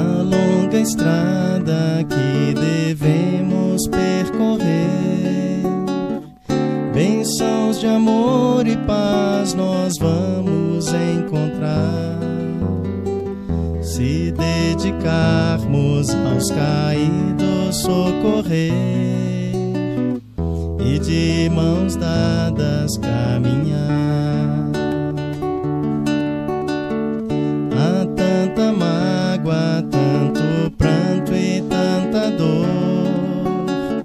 a longa estrada que devemos percorrer. Bênçãos de amor e paz nós vamos encontrar, se dedicarmos aos caídos socorrer e de mãos dadas caminhar. Há tanta mágoa, tanto pranto e tanta dor,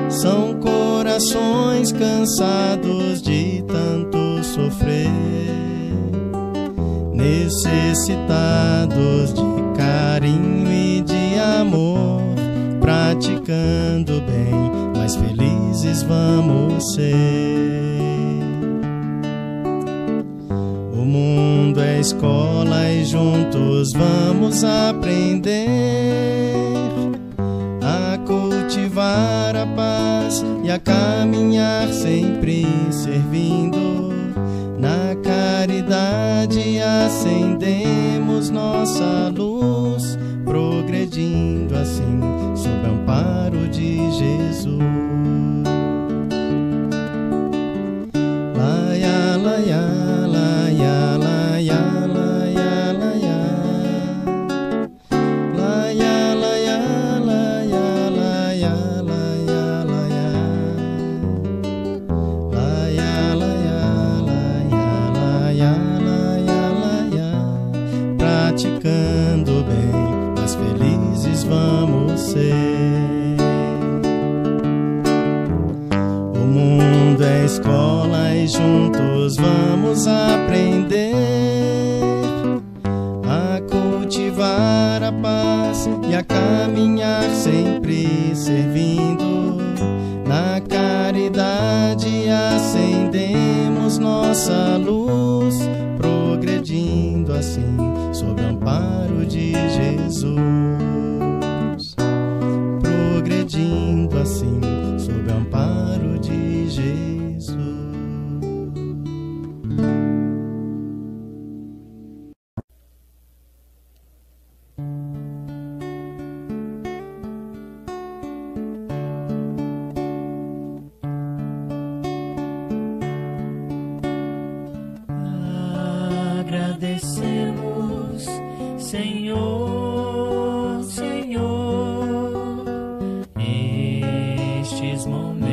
são corações cansados de tanto sofrer, necessitados de carinho e de amor, praticando bem, mais felizes vamos ser. O mundo é escola e juntos vamos aprender a cultivar a paz e a caminhar sempre servindo. Na caridade acendemos nossa luz, progredindo assim sob o amparo de Jesus. Laia, laia, laia, laia, laia, laia. Laia, laia, laia, laia, laia, laia. Laia, laia, laia, laia, laia. Praticando bem, mais felizes vamos ser. O mundo é escola e juntos vamos aprender a cultivar a paz e a caminhar sempre servindo. Na caridade acendemos nossa luz, progredindo assim sob o amparo de Jesus. Progredindo assim sob o amparo de Jesus. Agradecemos, Senhor, Senhor, estes momentos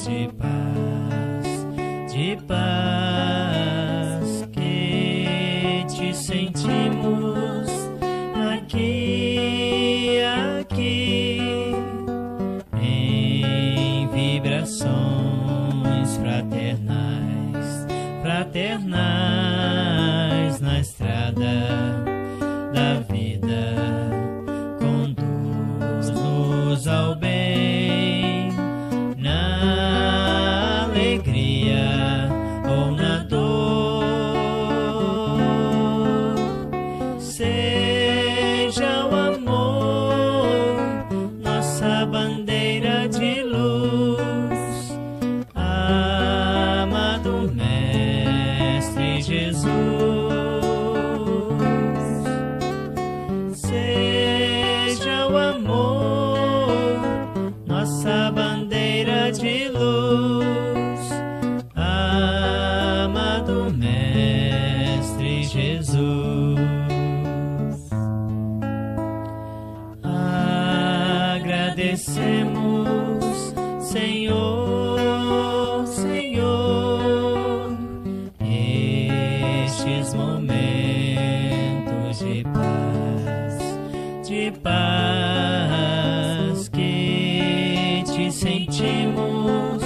de paz que te sentimos aqui, em vibrações fraternais na estrada da vida. Conduz-nos ao bem, na alegria ou na dor. Seja o amor nossa bandeira de luz, amado Mestre Jesus. Seja o amor nossa bandeira de luz, amado Mestre Jesus. Agradecemos, Senhor, Senhor, estes momentos de paz que te sentimos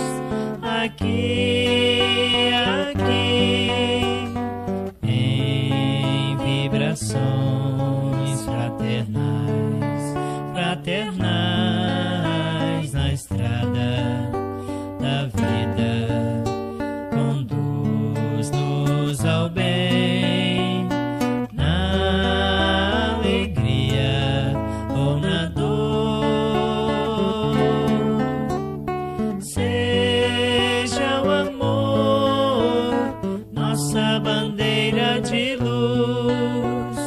aqui, em vibrações fraternais na estrada da vida. Conduz-nos ao bem, na alegria ou na dor. Seja o amor nossa bandeira de luz,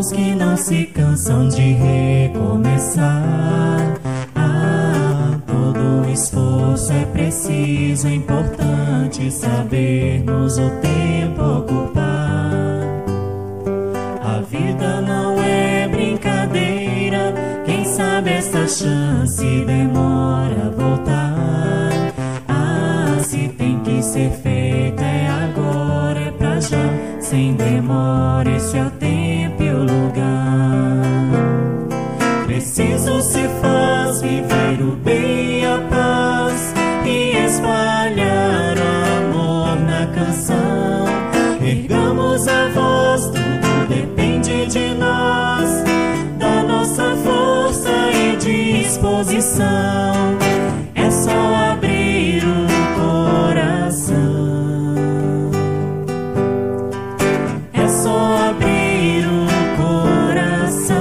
mãos que não se cansam de recomeçar. Todo esforço é preciso, é importante sabermos o tempo ocupar. A vida não é brincadeira, quem sabe esta chance demora a voltar. Se tem que ser feito é agora, é pra já, sem demora, esse é o tempo e o lugar. Preciso se faz viver o bem e a paz e espalhar o amor na canção. Ergamos a voz, tudo depende de nós, da nossa força e disposição. É só abrir o coração. É só abrir o coração.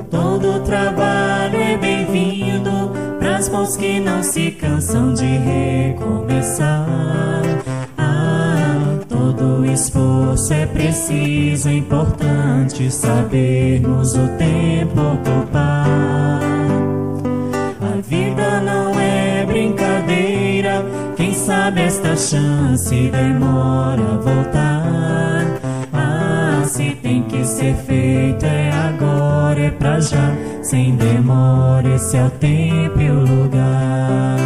Todo trabalho é bem-vindo pras mãos que não se cansam de recomeçar. Todo esforço é preciso, é importante sabermos o tempo ocupar. A vida não é brincadeira, quem sabe esta chance demora a voltar. Se tem que ser feito é agora, é pra já, sem demora, esse é o tempo e o lugar.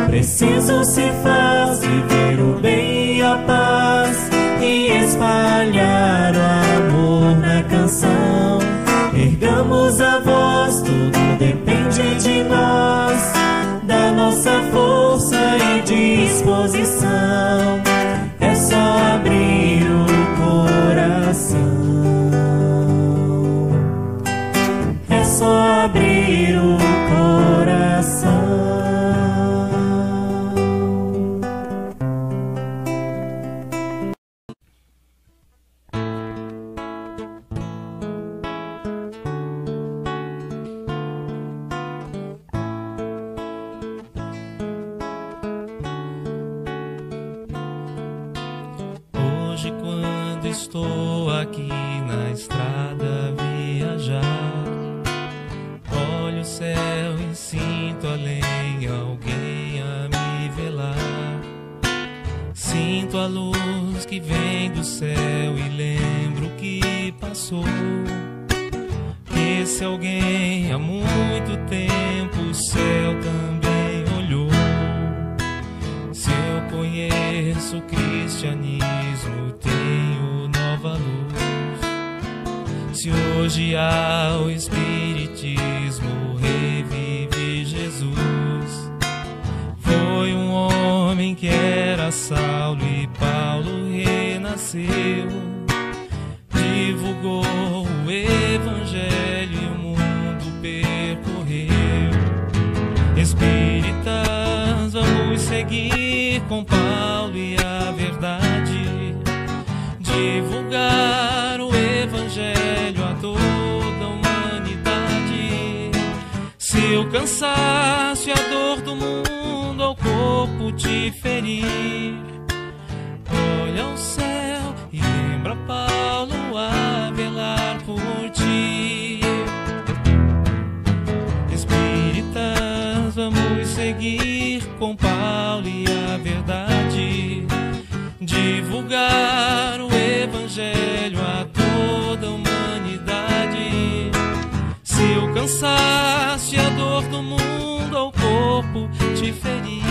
Preciso se faz viver o bem e a paz e espalhar o amor na canção. Ergamos a voz, tudo depende de nós, da nossa força e disposição. É só abrir o coração. É só abrir o coração. Hoje, quando estou aqui na estrada a viajar, olho o céu e sinto além alguém a me velar. Sinto a luz que vem do céu e lembro que passou. Esse alguém há muito tempo o céu também olhou. Se eu conheço o cristianismo, tenho nova luz. Se hoje há o espiritismo, revive Jesus. Foi um homem que era Saulo e Paulo renasceu. Divulgou o evangelho e o mundo percorreu. Espíritas, vamos seguir com Paulo e a verdade, divulgar o evangelho a toda a humanidade. Se o cansaço e a dor do mundo ao corpo te ferir, olha o céu e lembra Paulo a velar por ti. Espíritas, vamos seguir com Paulo e a verdade, divulgar o evangelho a toda a humanidade. Se o cansaço e a dor do mundo ao corpo te ferir,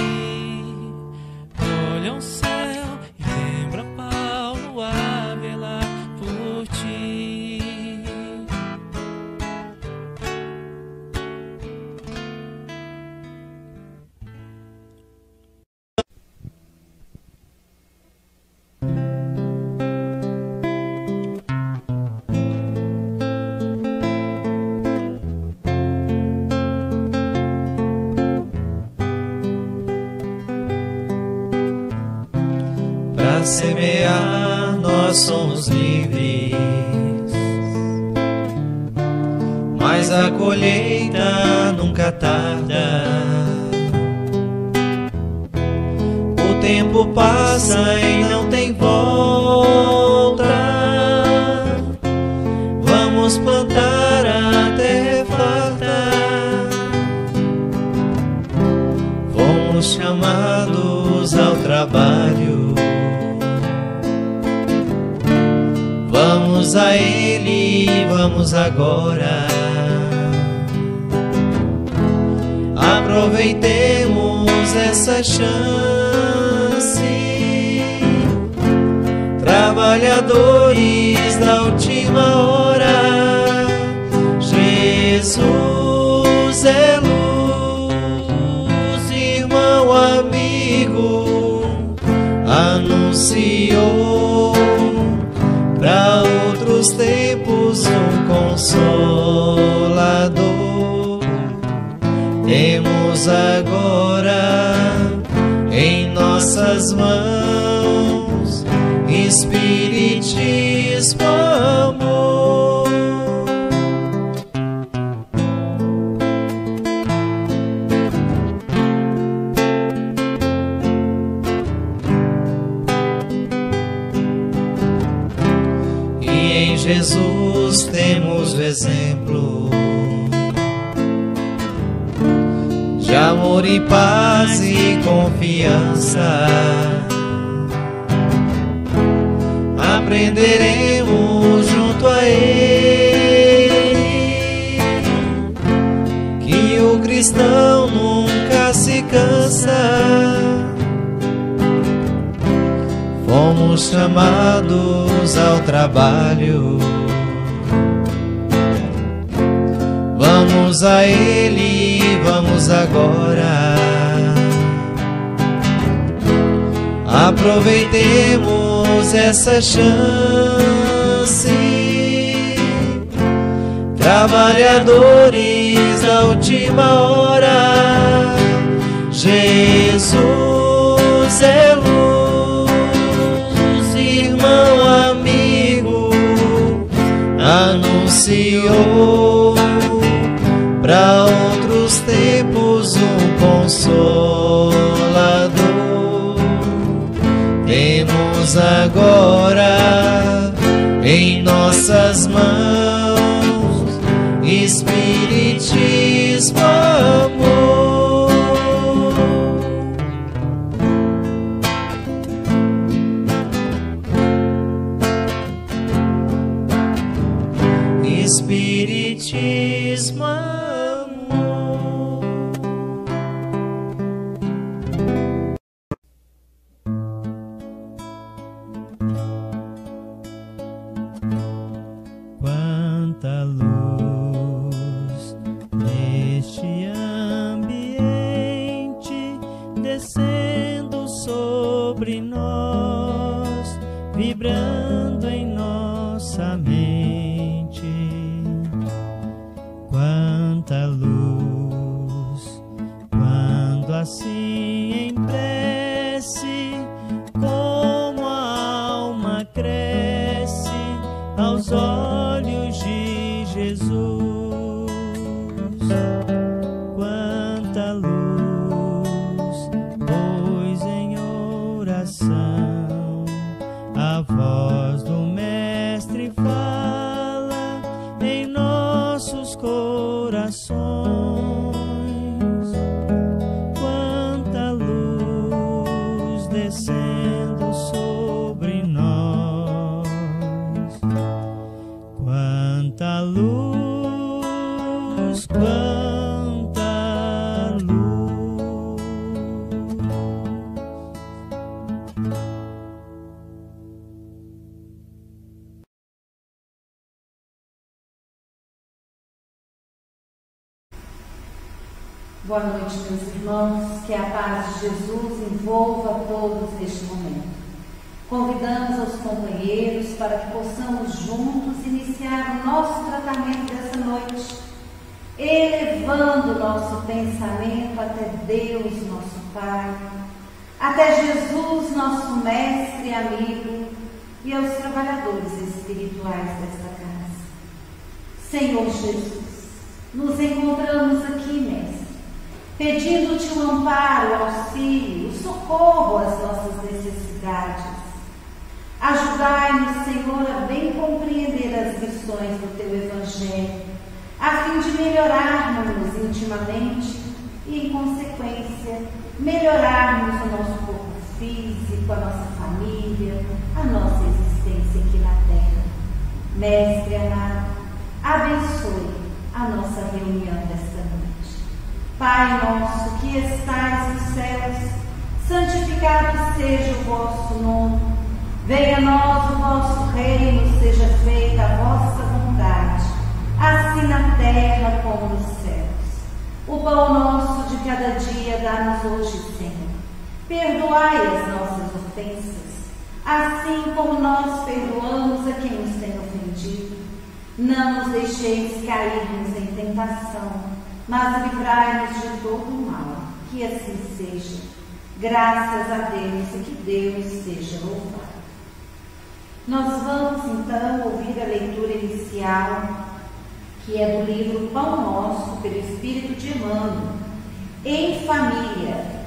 olha o céu e lembra Paulo a velar por ti. Para semear nós somos livres, mas a colheita nunca tarda. O tempo passa e não tem volta. Vamos plantar a terra farta. Fomos chamados ao trabalho. Vamos a Ele, vamos agora. Aproveitemos essa chance. Trabalhadores da última hora, Jesus é luz, irmão, amigo, anunciou para outros tempos um consolador. Temos agora em nossas mãos Espiritismo, amor. E em Jesus temos o exemplo de amor e paz e confiança. Aprenderemos junto a Ele que o cristão nunca se cansa. Fomos chamados ao trabalho. Vamos a Ele, vamos agora. Aproveitemos essa chance. Trabalhadores da última hora, Jesus é luz, irmão, amigo, anunciou para outros tempos um consolador. Temos agora em nossas mãos Espiritismo, amor. Espiritismo, amor. Quanta luz neste ambiente, descendo sobre nós, vibrando em nossa mente. Quanta luz, quando assim em prece, como a alma cresce aos olhos de Jesus. Quanta luz, pois em oração a voz do Mestre fala em nossos corações. Quanta luz descendo sobre nós. Quanta luz, quanta luz. Boa noite, meus irmãos, que a paz de Jesus envolva todos neste momento. Convidamos aos companheiros para que possamos juntos iniciar o nosso tratamento dessa noite, elevando o nosso pensamento até Deus, nosso Pai, até Jesus, nosso Mestre e amigo, e aos trabalhadores espirituais desta casa. Senhor Jesus, nos encontramos aqui, Mestre, pedindo-te o amparo, o auxílio, o socorro às nossas necessidades. Ajudai-nos, Senhor, a bem compreender as lições do Teu Evangelho, a fim de melhorarmos intimamente e, em consequência, melhorarmos o nosso corpo físico, a nossa família, a nossa existência aqui na Terra. Mestre amado, abençoe a nossa reunião desta noite. Pai nosso que estais nos céus, santificado seja o vosso nome. Venha a nós o vosso reino, seja feita a vossa vontade, assim na terra como nos céus. O pão nosso de cada dia dá-nos hoje, Senhor. Perdoai as nossas ofensas, assim como nós perdoamos a quem nos tem ofendido. Não nos deixeis cairmos em tentação, mas livrai-nos de todo o mal. Que assim seja. Graças a Deus e que Deus seja louvado. Nós vamos então ouvir a leitura inicial, que é do livro Pão Nosso, pelo Espírito de Emmanuel, em família.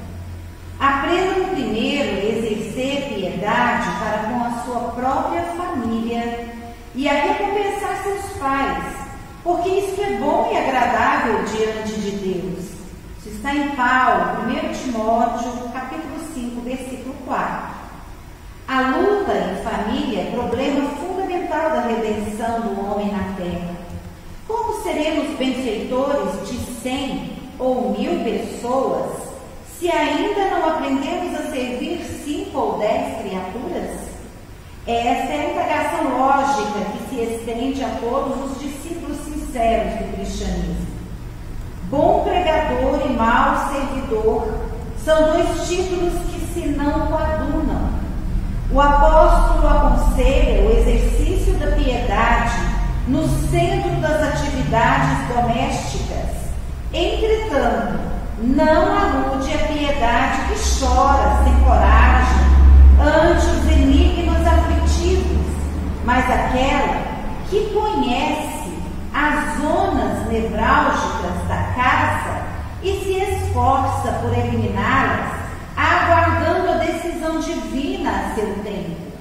Aprendam primeiro a exercer piedade para com a sua própria família e a recompensar seus pais, porque isso é bom e agradável diante de Deus. Isso está em Paulo, 1 Timóteo, capítulo 5, versículo 4. A luta em família é problema fundamental da redenção do homem na terra. Como seremos benfeitores de 100 ou 1000 pessoas se ainda não aprendemos a servir 5 ou 10 criaturas? Essa é a indagação lógica que se estende a todos os discípulos sinceros do cristianismo. Bom pregador e mau servidor são dois títulos que se não coadunam. O apóstolo aconselha o exercício da piedade no centro das atividades domésticas. Entretanto, não alude à piedade que chora sem coragem ante os enigmas aflitivos, mas aquela que conhece as zonas nevrálgicas da casa e se esforça por eliminá-las, aguardando a decisão divina a seu tempo.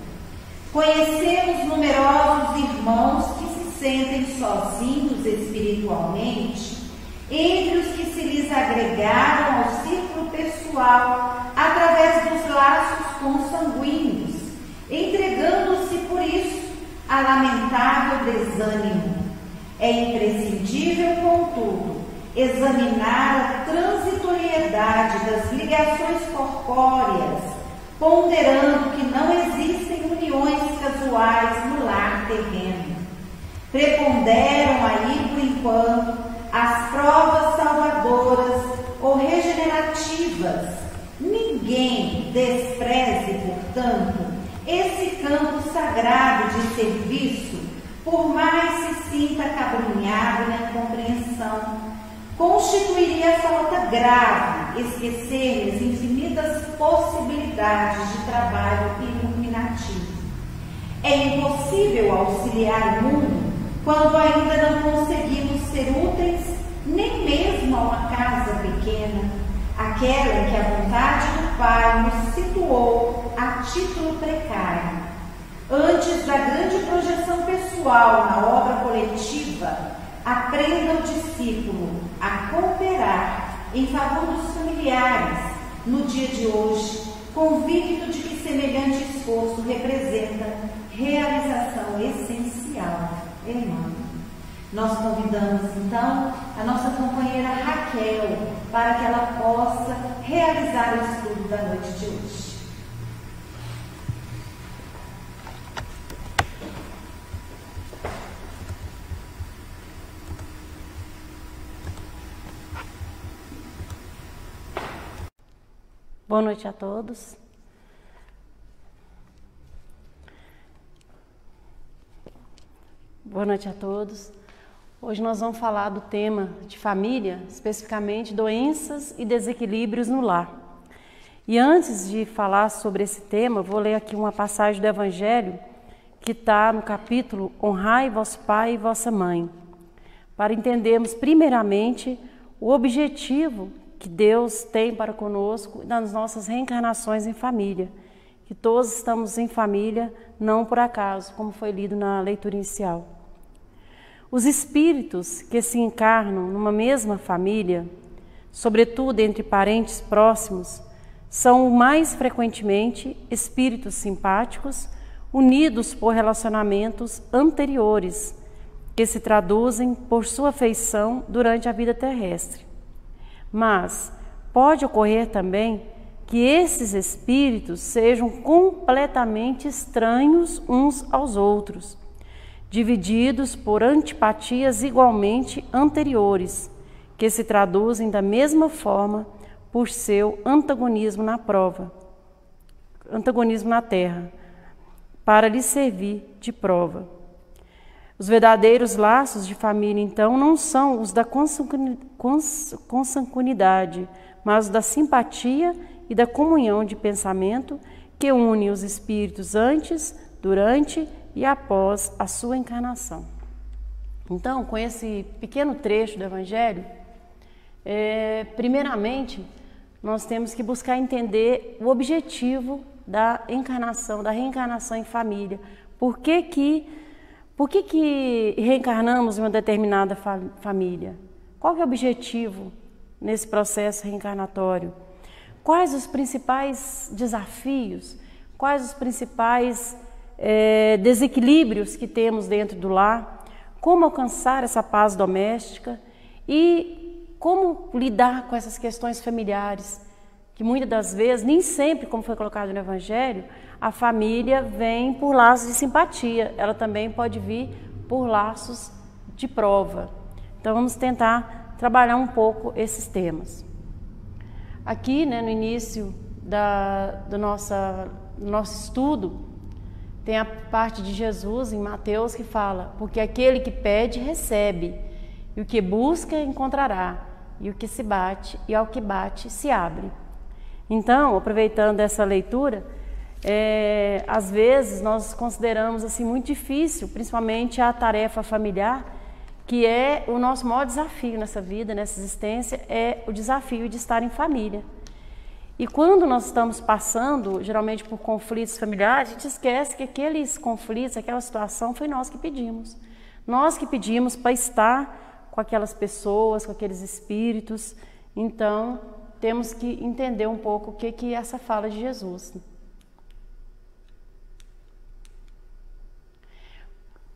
Conhecemos numerosos irmãos que se sentem sozinhos espiritualmente, entre os que se lhes agregaram ao círculo pessoal através dos laços consanguíneos, entregando-se por isso a lamentável desânimo. É imprescindível, contudo, examinar a transitoriedade das ligações corpóreas, ponderando que não existem uniões casuais no lar terreno. Preponderam aí, por enquanto, as provas salvadoras ou regenerativas. Ninguém despreze, portanto, esse campo sagrado de serviço, por mais se sinta acabrunhado na incompreensão. Constituiria falta grave esquecer as infinitas possibilidades de trabalho iluminativo. É impossível auxiliar o mundo quando ainda não conseguimos ser úteis nem mesmo a uma casa pequena, aquela em que a vontade do Pai nos situou a título precário. Antes da grande projeção pessoal na obra coletiva, aprenda o discípulo a cooperar em favor dos familiares no dia de hoje, convicto de que semelhante esforço representa realização essencial. Irmão, nós convidamos então a nossa companheira Raquel para que ela possa realizar o estudo da noite de hoje. Boa noite a todos. Boa noite a todos. Hoje nós vamos falar do tema de família, especificamente doenças e desequilíbrios no lar. E antes de falar sobre esse tema, eu vou ler aqui uma passagem do Evangelho que está no capítulo Honrai vosso pai e vossa mãe, para entendermos primeiramente o objetivo que Deus tem para conosco nas nossas reencarnações em família, que todos estamos em família não por acaso, como foi lido na leitura inicial. Os espíritos que se encarnam numa mesma família, sobretudo entre parentes próximos, são mais frequentemente espíritos simpáticos, unidos por relacionamentos anteriores, que se traduzem por sua afeição durante a vida terrestre. Mas pode ocorrer também que esses espíritos sejam completamente estranhos uns aos outros, divididos por antipatias igualmente anteriores, que se traduzem da mesma forma por seu antagonismo na prova, antagonismo na terra, para lhe servir de prova. Os verdadeiros laços de família, então, não são os da consanguinidade, mas os da simpatia e da comunhão de pensamento que une os espíritos antes, durante e após a sua encarnação. Então, com esse pequeno trecho do Evangelho, primeiramente, nós temos que buscar entender o objetivo da encarnação, da reencarnação em família. Por que reencarnamos em uma determinada família? Qual é o objetivo nesse processo reencarnatório? Quais os principais desafios? Quais os principais desequilíbrios que temos dentro do lar? Como alcançar essa paz doméstica? E como lidar com essas questões familiares? Que muitas das vezes, nem sempre, como foi colocado no Evangelho, a família vem por laços de simpatia, ela também pode vir por laços de prova. Então vamos tentar trabalhar um pouco esses temas. Aqui, no início do nosso estudo, tem a parte de Jesus em Mateus que fala: porque aquele que pede, recebe, e o que busca, encontrará, e o que se bate, e ao que bate, se abre. Então, aproveitando essa leitura, às vezes nós consideramos assim muito difícil, principalmente a tarefa familiar, que é o nosso maior desafio nessa vida, nessa existência, é o desafio de estar em família. E quando nós estamos passando, geralmente por conflitos familiares, a gente esquece que aqueles conflitos, aquela situação, foi nós que pedimos. Nós que pedimos para estar com aquelas pessoas, com aqueles espíritos. Então, temos que entender um pouco o que é essa fala de Jesus.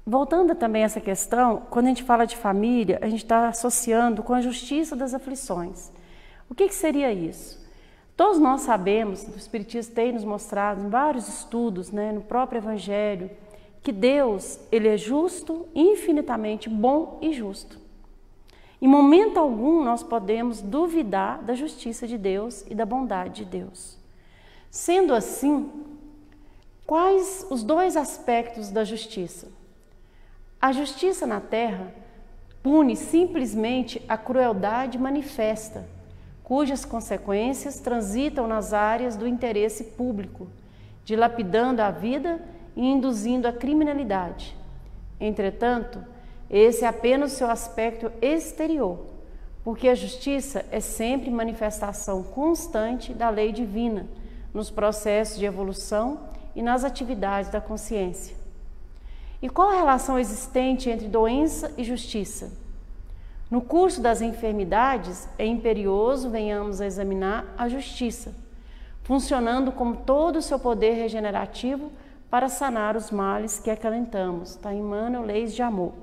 Voltando também a essa questão, quando a gente fala de família, a gente está associando com a justiça das aflições. O que seria isso? Todos nós sabemos, o Espiritismo tem nos mostrado em vários estudos, no próprio Evangelho, que Deus, Ele é justo, infinitamente bom e justo. Em momento algum nós podemos duvidar da justiça de Deus e da bondade de Deus. Sendo assim, quais os dois aspectos da justiça? A justiça na terra pune simplesmente a crueldade manifesta, cujas consequências transitam nas áreas do interesse público, dilapidando a vida e induzindo a criminalidade. Entretanto, esse é apenas o seu aspecto exterior, porque a justiça é sempre manifestação constante da lei divina, nos processos de evolução e nas atividades da consciência. E qual a relação existente entre doença e justiça? No curso das enfermidades, é imperioso venhamos a examinar a justiça, funcionando como todo o seu poder regenerativo para sanar os males que acalentamos. Está em Emmanuel, Leis de Amor.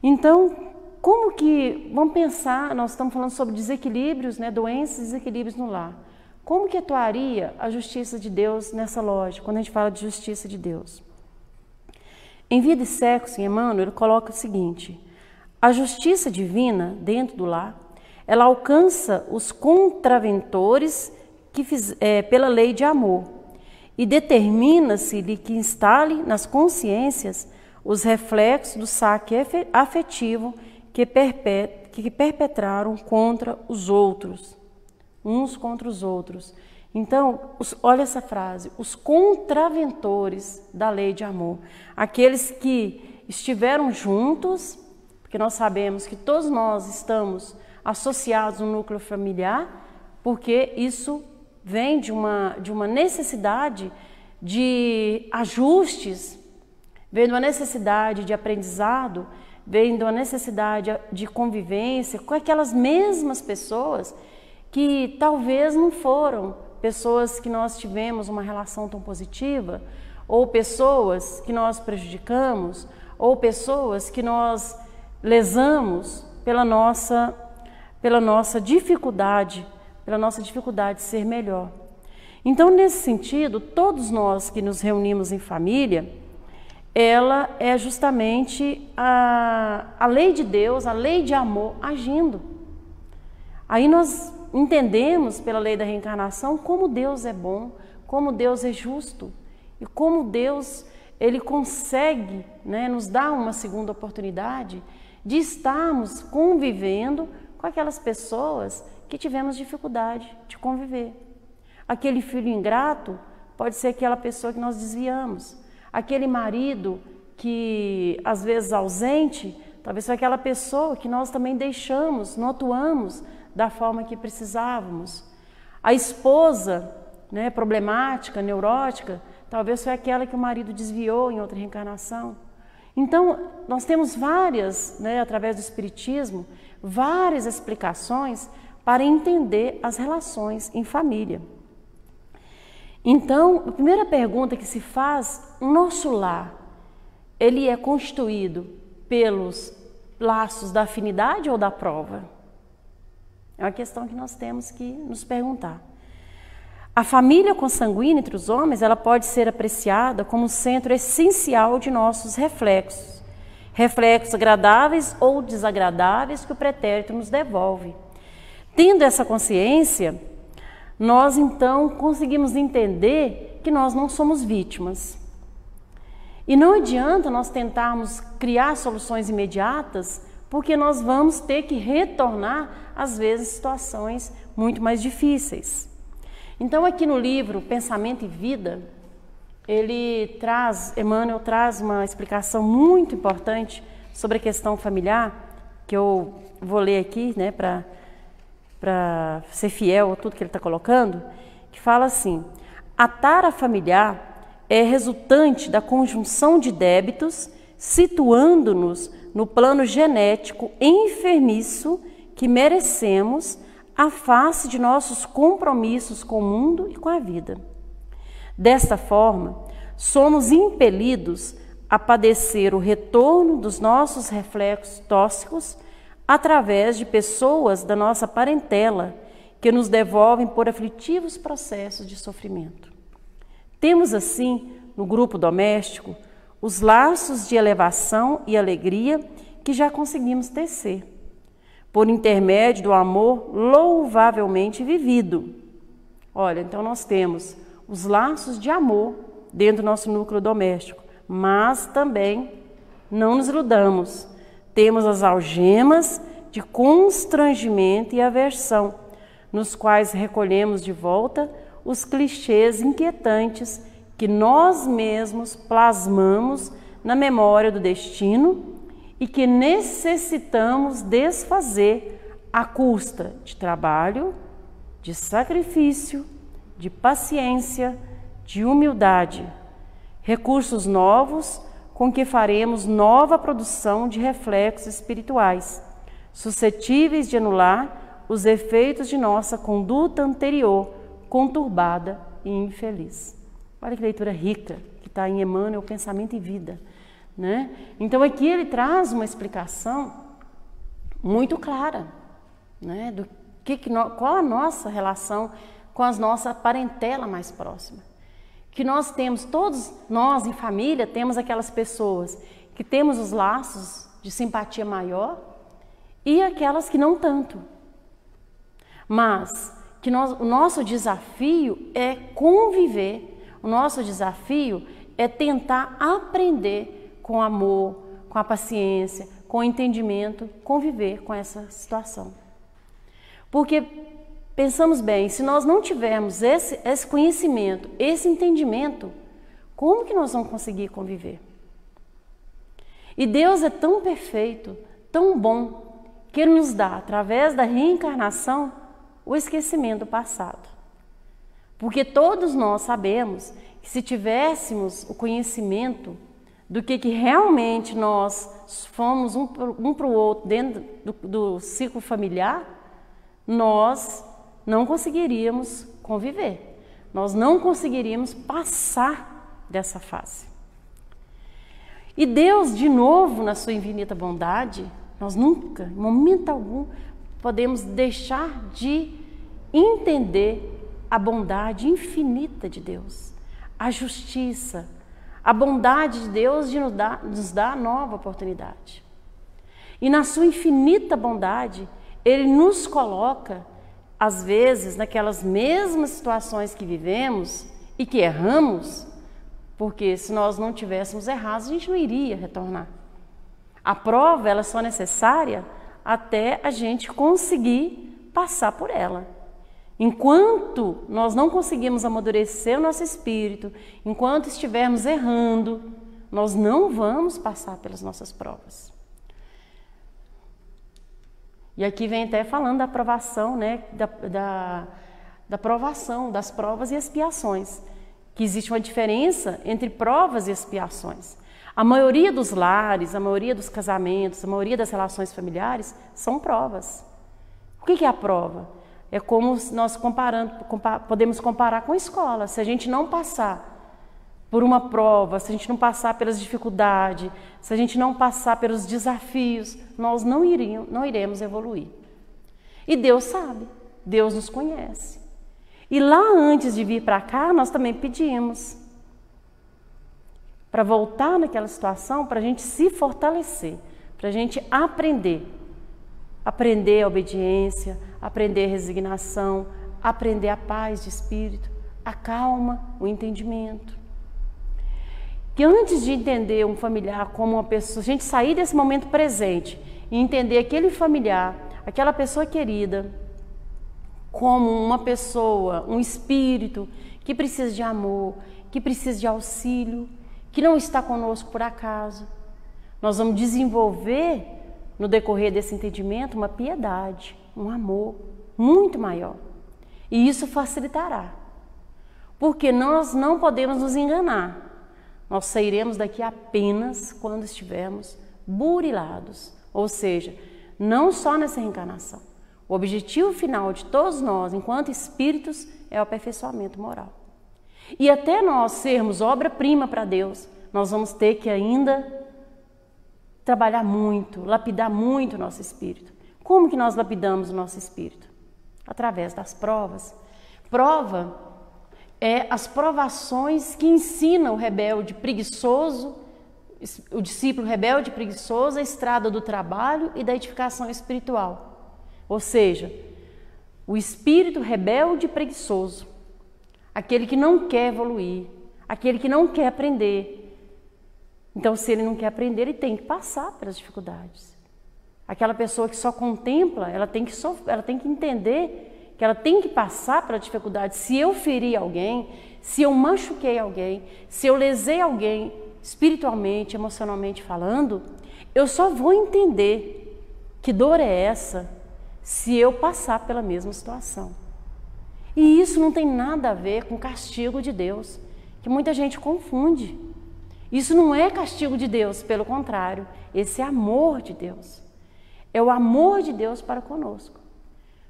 Então, como que, vamos pensar, nós estamos falando sobre desequilíbrios, doenças e desequilíbrios no lar. Como que atuaria a justiça de Deus nessa lógica, quando a gente fala de justiça de Deus? Em Vida e Sexo, em Emmanuel, ele coloca o seguinte: a justiça divina dentro do lar, ela alcança os contraventores pela lei de amor e determina-se-lhe que instale nas consciências os reflexos do saque afetivo que perpetraram contra os outros, uns contra os outros. Então, olha essa frase: os contraventores da lei de amor, aqueles que estiveram juntos, porque nós sabemos que todos nós estamos associados no núcleo familiar, porque isso vem de uma necessidade de ajustes, vem de uma necessidade de aprendizado, vem de uma necessidade de convivência com aquelas mesmas pessoas que talvez não foram pessoas que nós tivemos uma relação tão positiva, ou pessoas que nós prejudicamos, ou pessoas que nós lesamos pela nossa dificuldade de ser melhor. Então, nesse sentido, todos nós que nos reunimos em família, ela é justamente a lei de Deus, a lei de amor agindo. Aí nós entendemos pela lei da reencarnação como Deus é bom, como Deus é justo e como Deus ele consegue, né, nos dar uma segunda oportunidade de estarmos convivendo com aquelas pessoas que tivemos dificuldade de conviver. Aquele filho ingrato pode ser aquela pessoa que nós desviamos. Aquele marido que às vezes ausente, talvez foi aquela pessoa que nós também deixamos, não atuamos da forma que precisávamos. A esposa, né, problemática, neurótica, talvez foi aquela que o marido desviou em outra reencarnação. Então, nós temos várias, né, através do Espiritismo, várias explicações para entender as relações em família. Então, a primeira pergunta que se faz, o nosso lar, ele é constituído pelos laços da afinidade ou da prova? É uma questão que nós temos que nos perguntar. A família consanguínea entre os homens, ela pode ser apreciada como centro essencial de nossos reflexos. Reflexos agradáveis ou desagradáveis que o pretérito nos devolve. Tendo essa consciência, nós então conseguimos entender que nós não somos vítimas. E não adianta nós tentarmos criar soluções imediatas, porque nós vamos ter que retornar, às vezes, situações muito mais difíceis. Então, aqui no livro Pensamento e Vida, Emmanuel traz uma explicação muito importante sobre a questão familiar, que eu vou ler aqui, né, para ser fiel a tudo que ele está colocando, que fala assim: a tara familiar é resultante da conjunção de débitos, situando-nos no plano genético enfermiço que merecemos à face de nossos compromissos com o mundo e com a vida. Desta forma, somos impelidos a padecer o retorno dos nossos reflexos tóxicos através de pessoas da nossa parentela que nos devolvem por aflitivos processos de sofrimento. Temos assim, no grupo doméstico, os laços de elevação e alegria que já conseguimos tecer, por intermédio do amor louvavelmente vivido. Olha, então nós temos os laços de amor dentro do nosso núcleo doméstico, mas também não nos iludamos. Temos as algemas de constrangimento e aversão, nos quais recolhemos de volta os clichês inquietantes que nós mesmos plasmamos na memória do destino e que necessitamos desfazer à custa de trabalho, de sacrifício, de paciência, de humildade, recursos novos com que faremos nova produção de reflexos espirituais, suscetíveis de anular os efeitos de nossa conduta anterior, conturbada e infeliz. Olha que leitura rica que está em Emmanuel, Pensamento e Vida, né? Então aqui ele traz uma explicação muito clara, né, do qual a nossa relação com a nossa parentela mais próxima. Que nós temos, todos nós em família, temos aquelas pessoas que temos os laços de simpatia maior e aquelas que não tanto. Mas que o nosso desafio é conviver, o nosso desafio é tentar aprender com amor, com a paciência, com o entendimento, conviver com essa situação. Porque pensamos bem, se nós não tivermos esse conhecimento, esse entendimento, como que nós vamos conseguir conviver? E Deus é tão perfeito, tão bom, que Ele nos dá, através da reencarnação, o esquecimento do passado. Porque todos nós sabemos que que se tivéssemos o conhecimento do que realmente nós fomos um para o outro dentro do ciclo familiar, nós não conseguiríamos conviver, nós não conseguiríamos passar dessa fase. E Deus, de novo, na sua infinita bondade, nós nunca, em momento algum, podemos deixar de entender a bondade infinita de Deus, a justiça, a bondade de Deus de nos dar nova oportunidade. E na sua infinita bondade, Ele nos coloca, às vezes, naquelas mesmas situações que vivemos e que erramos, porque se nós não tivéssemos errado, a gente não iria retornar. A prova, ela só é necessária até a gente conseguir passar por ela. Enquanto nós não conseguimos amadurecer o nosso espírito, enquanto estivermos errando, nós não vamos passar pelas nossas provas. E aqui vem até falando da aprovação, né, da provação, das provas e expiações, que existe uma diferença entre provas e expiações. A maioria dos lares, a maioria dos casamentos, a maioria das relações familiares são provas. O que é a prova? É como nós podemos comparar com a escola. Se a gente não passar por uma prova, se a gente não passar pelas dificuldades, se a gente não passar pelos desafios, nós não iremos evoluir. E Deus sabe, Deus nos conhece. E lá antes de vir para cá, nós também pedimos para voltar naquela situação, para a gente se fortalecer, para a gente aprender a obediência, aprender a resignação, aprender a paz de espírito, a calma, o entendimento. Que antes de entender um familiar como uma pessoa, a gente sair desse momento presente e entender aquele familiar, aquela pessoa querida, como uma pessoa, um espírito que precisa de amor, que precisa de auxílio, que não está conosco por acaso. Nós vamos desenvolver, no decorrer desse entendimento, uma piedade, um amor muito maior. E isso facilitará. Porque nós não podemos nos enganar. Nós sairemos daqui apenas quando estivermos burilados. Ou seja, não só nessa reencarnação. O objetivo final de todos nós, enquanto espíritos, é o aperfeiçoamento moral. E até nós sermos obra-prima para Deus, nós vamos ter que ainda trabalhar muito, lapidar muito o nosso espírito. Como que nós lapidamos o nosso espírito? Através das provas. Prova é as provações que ensinam o rebelde preguiçoso, o discípulo rebelde preguiçoso, a estrada do trabalho e da edificação espiritual. Ou seja, o espírito rebelde e preguiçoso, aquele que não quer evoluir, aquele que não quer aprender. Então, se ele não quer aprender, ele tem que passar pelas dificuldades. Aquela pessoa que só contempla, ela tem que entender que ela tem que passar pela dificuldade. Se eu feri alguém, se eu machuquei alguém, se eu lesei alguém espiritualmente, emocionalmente falando, eu só vou entender que dor é essa se eu passar pela mesma situação. E isso não tem nada a ver com castigo de Deus, que muita gente confunde. Isso não é castigo de Deus, pelo contrário, esse é amor de Deus. É o amor de Deus para conosco,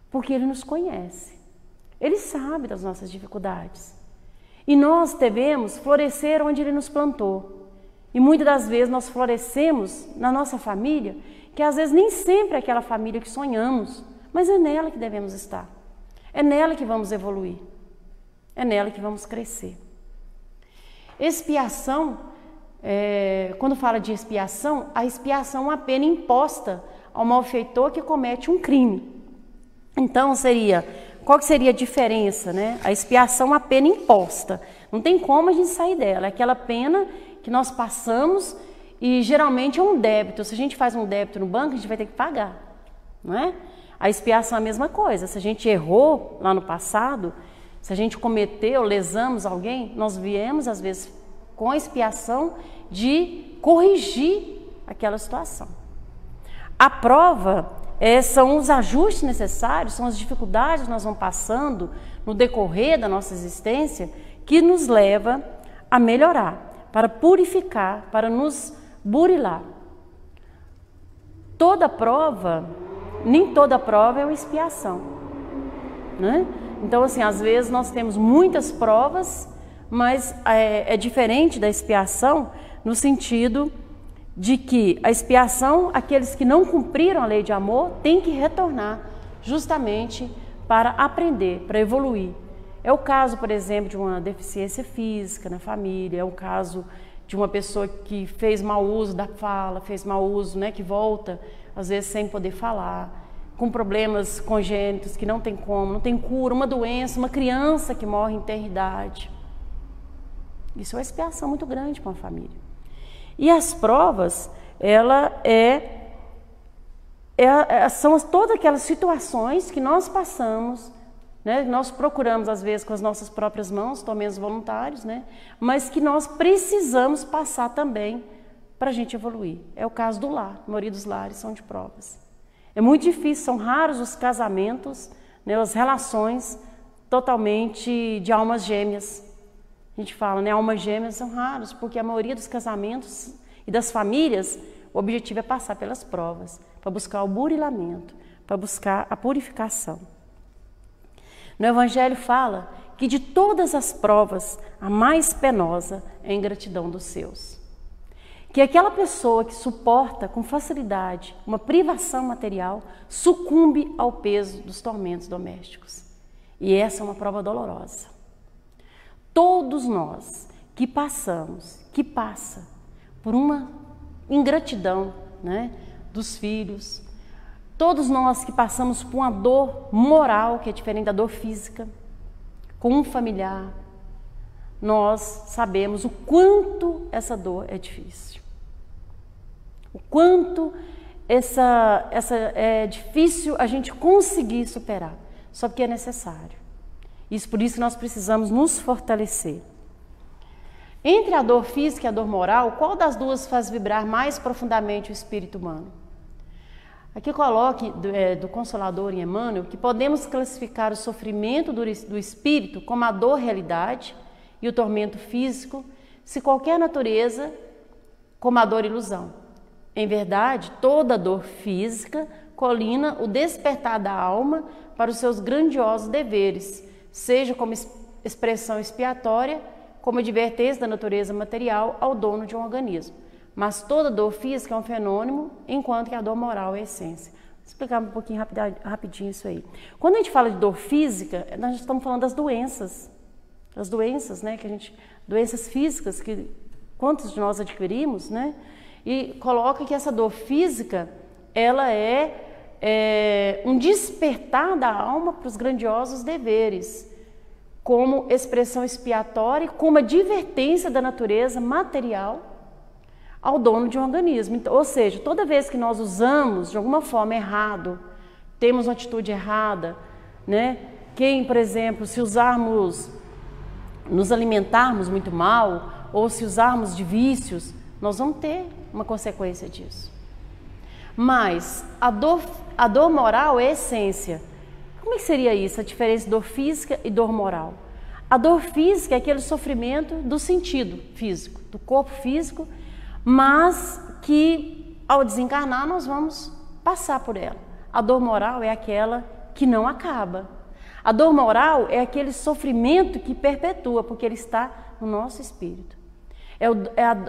porque Ele nos conhece, Ele sabe das nossas dificuldades. E nós devemos florescer onde Ele nos plantou. E muitas das vezes nós florescemos na nossa família, que às vezes nem sempre é aquela família que sonhamos, mas é nela que devemos estar. É nela que vamos evoluir. É nela que vamos crescer. Expiação, quando fala de expiação, a expiação é uma pena imposta ao malfeitor que comete um crime. Então, qual que seria a diferença, né? A expiação é uma pena imposta. Não tem como a gente sair dela. É aquela pena que nós passamos e geralmente é um débito. Se a gente faz um débito no banco, a gente vai ter que pagar, não é? A expiação é a mesma coisa. Se a gente errou lá no passado, se a gente cometeu, lesamos alguém, nós viemos, às vezes, com a expiação de corrigir aquela situação. A prova são os ajustes necessários, são as dificuldades que nós vamos passando no decorrer da nossa existência, que nos leva a melhorar, para purificar, para nos burilar. Toda prova, nem toda prova é uma expiação, né? Então, assim, às vezes nós temos muitas provas, mas é diferente da expiação no sentido de que a expiação, aqueles que não cumpriram a lei de amor, têm que retornar justamente para aprender, para evoluir. É o caso, por exemplo, de uma deficiência física na família, é o caso de uma pessoa que fez mau uso da fala, fez mau uso, né, que volta, às vezes, sem poder falar, com problemas congênitos que não tem como, não tem cura, uma doença, uma criança que morre em tenridade. Isso é uma expiação muito grande para uma família. E as provas, são todas aquelas situações que nós passamos, né? Nós procuramos, às vezes, com as nossas próprias mãos, tormentos voluntários, né? Mas que nós precisamos passar também para a gente evoluir. É o caso do lar, a maioria dos lares são de provas. É muito difícil, são raros os casamentos, né, as relações totalmente de almas gêmeas. A gente fala, né, almas gêmeas são raros, porque a maioria dos casamentos e das famílias, o objetivo é passar pelas provas, para buscar o burilamento, para buscar a purificação. No Evangelho fala que de todas as provas, a mais penosa é a ingratidão dos seus. Que aquela pessoa que suporta com facilidade uma privação material sucumbe ao peso dos tormentos domésticos. E essa é uma prova dolorosa. Todos nós que passa por uma ingratidão, né, dos filhos, todos nós que passamos por uma dor moral, que é diferente da dor física, com um familiar, nós sabemos o quanto essa dor é difícil. O quanto é difícil a gente conseguir superar, só porque é necessário. Por isso que nós precisamos nos fortalecer. Entre a dor física e a dor moral, qual das duas faz vibrar mais profundamente o espírito humano? Aqui coloque do Consolador em Emmanuel que podemos classificar o sofrimento do espírito como a dor realidade e o tormento físico, se qualquer natureza, como a dor ilusão. Em verdade, toda dor física colina o despertar da alma para os seus grandiosos deveres, seja como expressão expiatória, como advertência da natureza material ao dono de um organismo. Mas toda dor física é um fenômeno, enquanto que a dor moral é a essência. Vou explicar um pouquinho rapidinho isso aí. Quando a gente fala de dor física, nós estamos falando das doenças. As doenças, né, doenças físicas que quantos de nós adquirimos, né? E coloca que essa dor física, ela é um despertar da alma para os grandiosos deveres, como expressão expiatória, como advertência da natureza material ao dono de um organismo. Então, ou seja, toda vez que nós usamos de alguma forma errado, temos uma atitude errada, né? Quem, por exemplo, se nos alimentarmos muito mal, ou se usarmos de vícios, nós vamos ter uma consequência disso. Mas a dor moral é a essência. Como é que seria isso, a diferença de dor física e dor moral? A dor física é aquele sofrimento do sentido físico, do corpo físico, mas que ao desencarnar nós vamos passar por ela. A dor moral é aquela que não acaba. A dor moral é aquele sofrimento que perpetua, porque ele está no nosso espírito.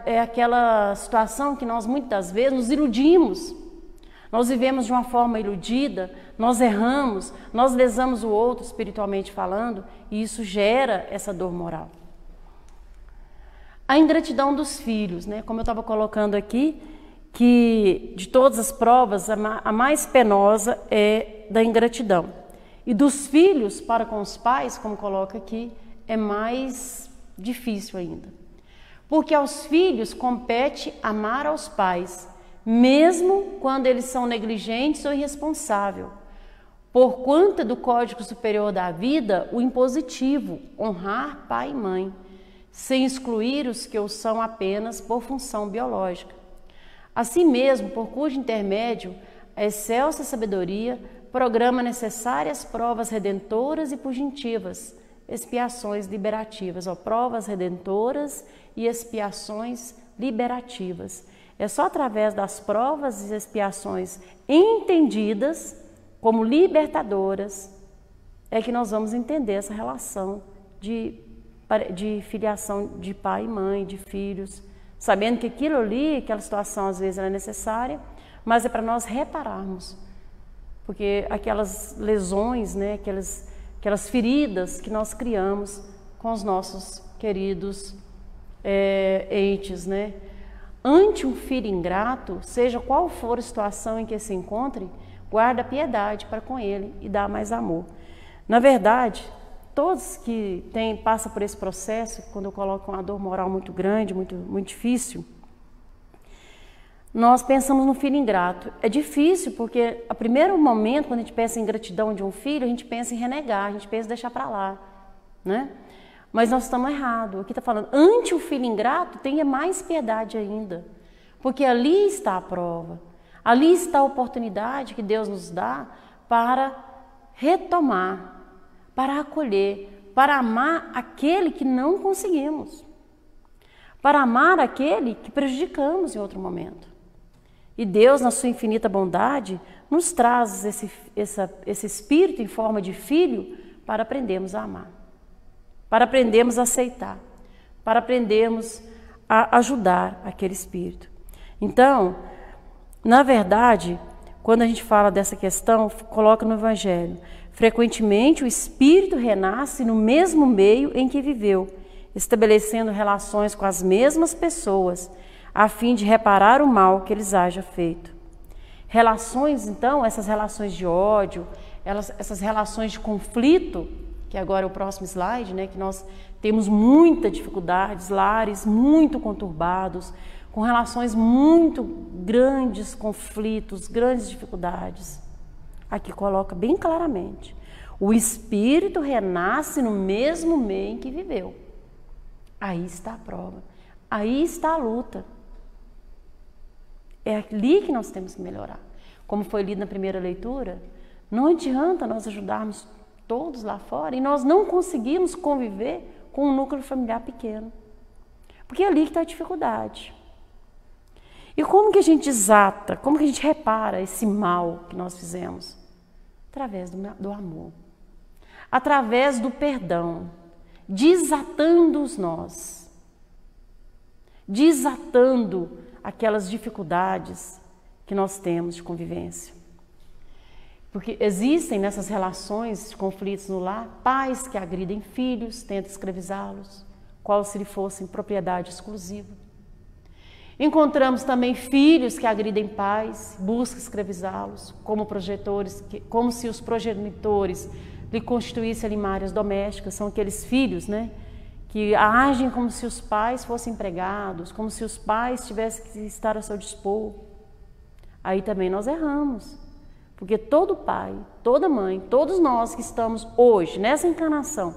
É aquela situação que nós muitas vezes nos iludimos. Nós vivemos de uma forma iludida, nós erramos, nós lesamos o outro espiritualmente falando, e isso gera essa dor moral. A ingratidão dos filhos, né? Como eu estava colocando aqui, que de todas as provas, a mais penosa é da ingratidão. E dos filhos para com os pais, como coloca aqui, é mais difícil ainda. Porque aos filhos compete amar aos pais, mesmo quando eles são negligentes ou irresponsáveis. Por conta do Código Superior da Vida, o impositivo, honrar pai e mãe, sem excluir os que o são apenas por função biológica. Assim mesmo, por cujo intermédio, a excelsa sabedoria programa necessárias provas redentoras e pugitivas, expiações liberativas, provas redentoras e expiações liberativas. É só através das provas e expiações entendidas como libertadoras é que nós vamos entender essa relação de filiação de pai e mãe, de filhos, sabendo que aquilo ali, aquela situação às vezes é necessária, mas é para nós repararmos, porque aquelas lesões, né, aquelas feridas que nós criamos com os nossos queridos entes, né? Ante um filho ingrato, seja qual for a situação em que se encontre, guarda piedade para com ele e dá mais amor. Na verdade, todos que passam por esse processo, quando eu coloco uma dor moral muito grande, muito, muito difícil, nós pensamos no filho ingrato. É difícil porque, a primeiro momento, quando a gente pensa em ingratidão de um filho, a gente pensa em renegar, a gente pensa em deixar para lá, né? Mas nós estamos errados. Aqui está falando, ante o filho ingrato, tenha mais piedade ainda, porque ali está a prova, ali está a oportunidade que Deus nos dá para retomar, para acolher, para amar aquele que não conseguimos, para amar aquele que prejudicamos em outro momento. E Deus, na sua infinita bondade, nos traz esse espírito em forma de filho para aprendermos a amar, para aprendermos a aceitar, para aprendermos a ajudar aquele espírito. Então, na verdade, quando a gente fala dessa questão, coloca no Evangelho, frequentemente o espírito renasce no mesmo meio em que viveu, estabelecendo relações com as mesmas pessoas, a fim de reparar o mal que eles haja feito. Relações, então, essas relações de ódio, essas relações de conflito, que agora é o próximo slide, né, que nós temos muita dificuldades, lares muito conturbados, com relações muito grandes, conflitos, grandes dificuldades. Aqui coloca bem claramente, o espírito renasce no mesmo meio em que viveu. Aí está a prova, aí está a luta. É ali que nós temos que melhorar. Como foi lido na primeira leitura, não adianta nós ajudarmos todos lá fora e nós não conseguimos conviver com um núcleo familiar pequeno, porque é ali que está a dificuldade. E como que a gente desata, como que a gente repara esse mal que nós fizemos? Através do amor, através do perdão, desatando os nós, desatando aquelas dificuldades que nós temos de convivência. Porque existem nessas relações de conflitos no lar, pais que agridem filhos, tentam escravizá-los, qual se lhe fossem propriedade exclusiva. Encontramos também filhos que agridem pais, buscam escravizá-los, como projetores, como se os progenitores lhe constituíssem alimárias domésticas, são aqueles filhos, né, que agem como se os pais fossem empregados, como se os pais tivessem que estar a seu dispor. Aí também nós erramos, porque todo pai, toda mãe, todos nós que estamos hoje nessa encarnação,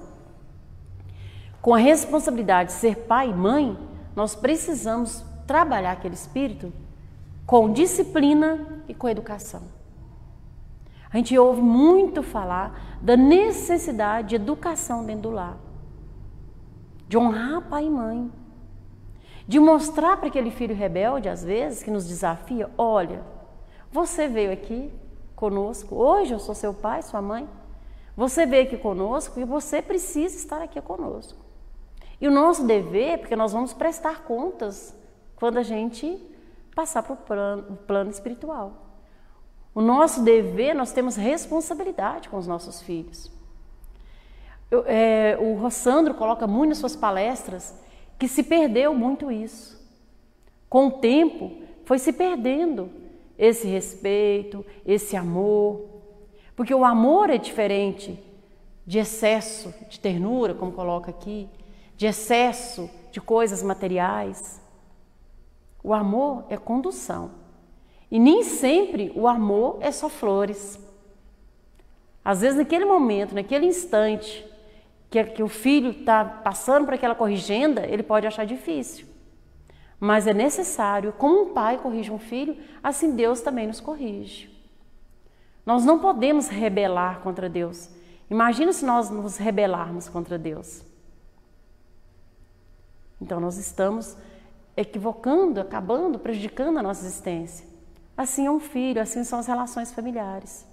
com a responsabilidade de ser pai e mãe, nós precisamos trabalhar aquele espírito com disciplina e com educação. A gente ouve muito falar da necessidade de educação dentro do lar, de honrar pai e mãe, de mostrar para aquele filho rebelde, às vezes, que nos desafia, olha, você veio aqui conosco, hoje eu sou seu pai, sua mãe, você veio aqui conosco e você precisa estar aqui conosco. E o nosso dever, porque nós vamos prestar contas quando a gente passar para o plano espiritual. O nosso dever, nós temos responsabilidade com os nossos filhos. O Rossandro coloca muito nas suas palestras que se perdeu muito isso. Com o tempo, foi se perdendo esse respeito, esse amor. Porque o amor é diferente de excesso de ternura, como coloca aqui, de excesso de coisas materiais. O amor é condução. E nem sempre o amor é só flores. Às vezes, naquele momento, naquele instante, que o filho está passando por aquela corrigenda, ele pode achar difícil. Mas é necessário, como um pai corrige um filho, assim Deus também nos corrige. Nós não podemos rebelar contra Deus. Imagina se nós nos rebelarmos contra Deus. Então nós estamos equivocando, acabando, prejudicando a nossa existência. Assim é um filho, assim são as relações familiares.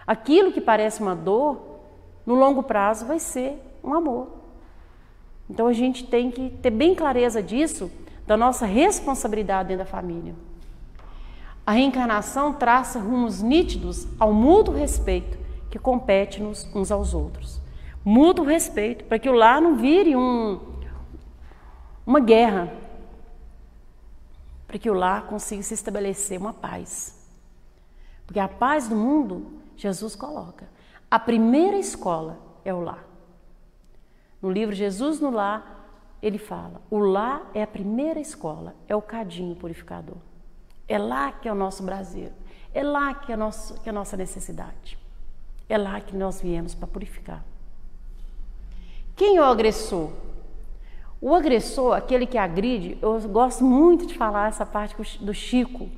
Aquilo que parece uma dor, no longo prazo vai ser um amor. Então a gente tem que ter bem clareza disso, da nossa responsabilidade dentro da família. A reencarnação traça rumos nítidos ao mútuo respeito que compete-nos uns aos outros. Mútuo respeito, para que o lar não vire uma guerra, para que o lar consiga se estabelecer uma paz. Porque a paz do mundo, Jesus coloca, a primeira escola é o lar. No livro Jesus no Lar, ele fala, o lar é a primeira escola, é o cadinho purificador. É lá que é o nosso braseiro, é lá que é a nossa necessidade. É lá que nós viemos para purificar. Quem é o agressor? O agressor, aquele que agride, eu gosto muito de falar essa parte do Chico,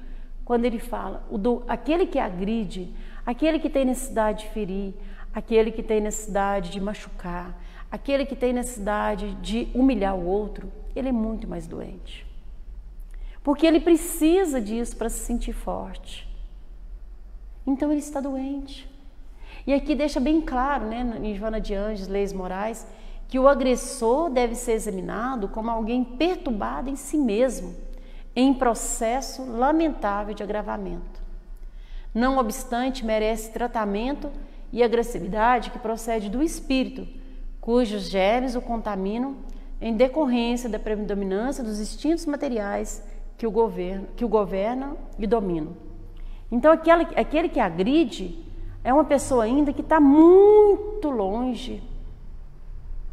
quando ele fala, aquele que agride, aquele que tem necessidade de ferir, aquele que tem necessidade de machucar, aquele que tem necessidade de humilhar o outro, ele é muito mais doente. Porque ele precisa disso para se sentir forte. Então ele está doente. E aqui deixa bem claro, né, em Joana de Ângeles, Leis Morais, que o agressor deve ser examinado como alguém perturbado em si mesmo, em processo lamentável de agravamento. Não obstante, merece tratamento e agressividade que procede do espírito, cujos germes o contaminam em decorrência da predominância dos instintos materiais que o governam e dominam. Então, aquele que agride é uma pessoa ainda que está muito longe,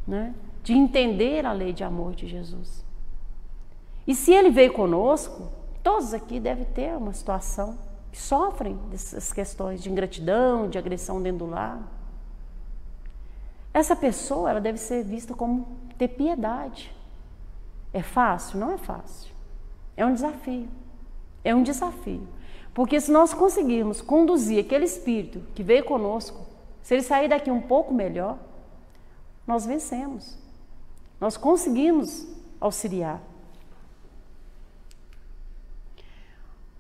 né, de entender a lei de amor de Jesus. E se ele veio conosco, todos aqui devem ter uma situação que sofrem dessas questões de ingratidão, de agressão dentro do lar. Essa pessoa, ela deve ser vista como ter piedade. É fácil? Não é fácil. É um desafio. É um desafio. Porque se nós conseguirmos conduzir aquele espírito que veio conosco, se ele sair daqui um pouco melhor, nós vencemos. Nós conseguimos auxiliar.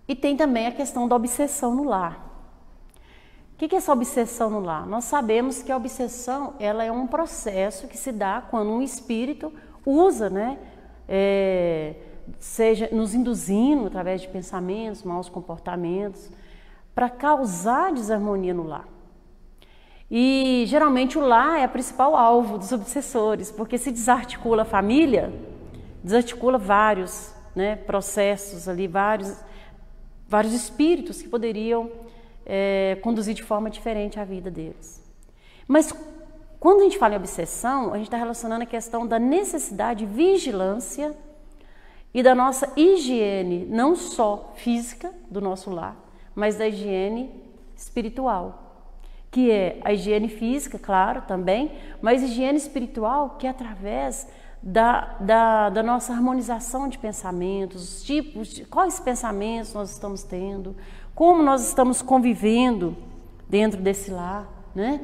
E tem também a questão da obsessão no lar. O que é essa obsessão no lar? Nós sabemos que a obsessão, ela é um processo que se dá quando um espírito usa, né, seja nos induzindo através de pensamentos, maus comportamentos, para causar desarmonia no lar. E geralmente o lar é o principal alvo dos obsessores, porque se desarticula a família, desarticula vários, né, processos ali, vários espíritos que poderiam conduzir de forma diferente a vida deles. Mas quando a gente fala em obsessão, a gente está relacionando a questão da necessidade de vigilância e da nossa higiene, não só física do nosso lar, mas da higiene espiritual, que é a higiene física, claro, também, mas higiene espiritual que é através da nossa harmonização de pensamentos, os tipos, quais pensamentos nós estamos tendo, como nós estamos convivendo dentro desse lar, né?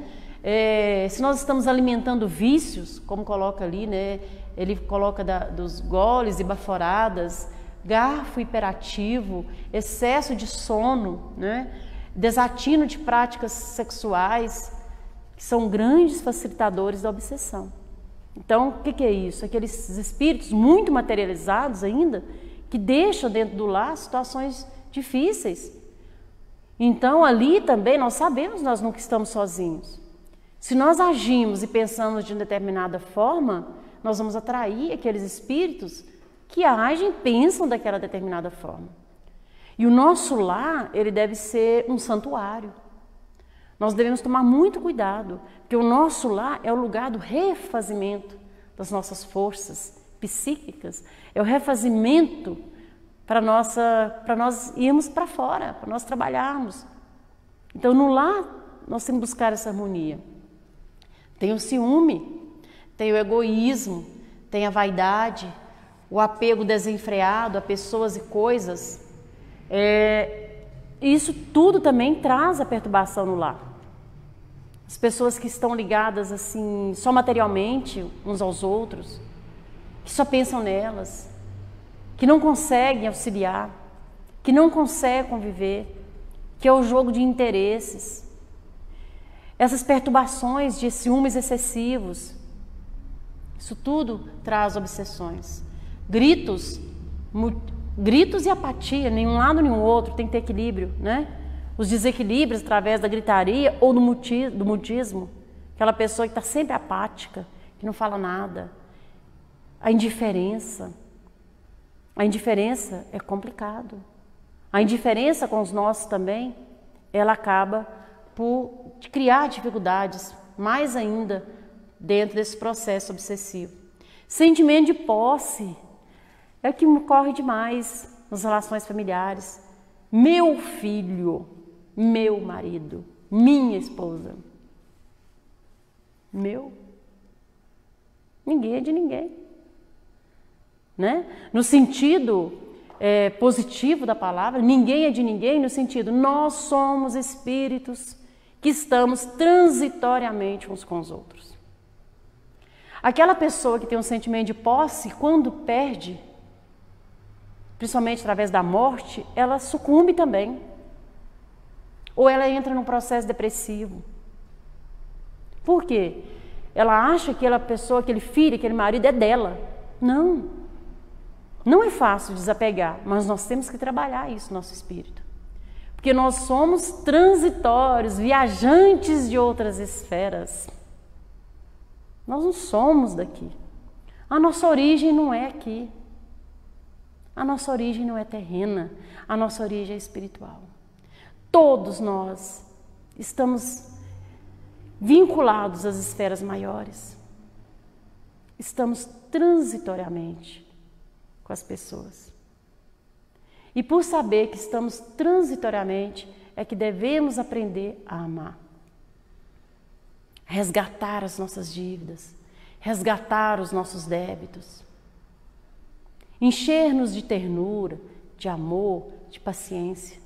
Se nós estamos alimentando vícios, como coloca ali, né? Ele coloca dos goles e baforadas, garfo hiperativo, excesso de sono, né? Desatino de práticas sexuais, que são grandes facilitadores da obsessão. Então, o que é isso? Aqueles espíritos muito materializados ainda, que deixam dentro do lar situações difíceis. Então, ali também nós sabemos que nós nunca estamos sozinhos. Se nós agimos e pensamos de uma determinada forma, nós vamos atrair aqueles espíritos que agem e pensam daquela determinada forma. E o nosso lar, ele deve ser um santuário. Nós devemos tomar muito cuidado, porque o nosso lar é o lugar do refazimento das nossas forças psíquicas, é o refazimento para nós irmos para fora, para nós trabalharmos. Então, no lar, nós temos que buscar essa harmonia. Tem o ciúme, tem o egoísmo, tem a vaidade, o apego desenfreado a pessoas e coisas. Isso tudo também traz a perturbação no lar. as pessoas que estão ligadas assim só materialmente uns aos outros, que só pensam nelas, que não conseguem auxiliar, que não conseguem conviver, que é o jogo de interesses. Essas perturbações de ciúmes excessivos, isso tudo traz obsessões. Gritos e apatia, nenhum lado nem o outro, tem que ter equilíbrio, né? Os desequilíbrios através da gritaria ou do mutismo, aquela pessoa que está sempre apática, que não fala nada. A indiferença é complicado. A indiferença com os nossos também, ela acaba por criar dificuldades, mais ainda, dentro desse processo obsessivo. Sentimento de posse é o que ocorre demais nas relações familiares. Meu filho, meu marido, minha esposa. Meu. Ninguém é de ninguém. Né? No sentido positivo da palavra, ninguém é de ninguém, no sentido, nós somos espíritos que estamos transitoriamente uns com os outros. Aquela pessoa que tem um sentimento de posse, quando perde, principalmente através da morte, ela sucumbe também. Ou ela entra num processo depressivo. Por quê? Ela acha que aquela pessoa, aquele filho, aquele marido é dela. Não. Não é fácil desapegar, mas nós temos que trabalhar isso no nosso espírito. Porque nós somos transitórios, viajantes de outras esferas. Nós não somos daqui. A nossa origem não é aqui. A nossa origem não é terrena. A nossa origem é espiritual. Todos nós estamos vinculados às esferas maiores. Estamos transitoriamente com as pessoas. E por saber que estamos transitoriamente, é que devemos aprender a amar. Resgatar as nossas dívidas, resgatar os nossos débitos. Encher-nos de ternura, de amor, de paciência,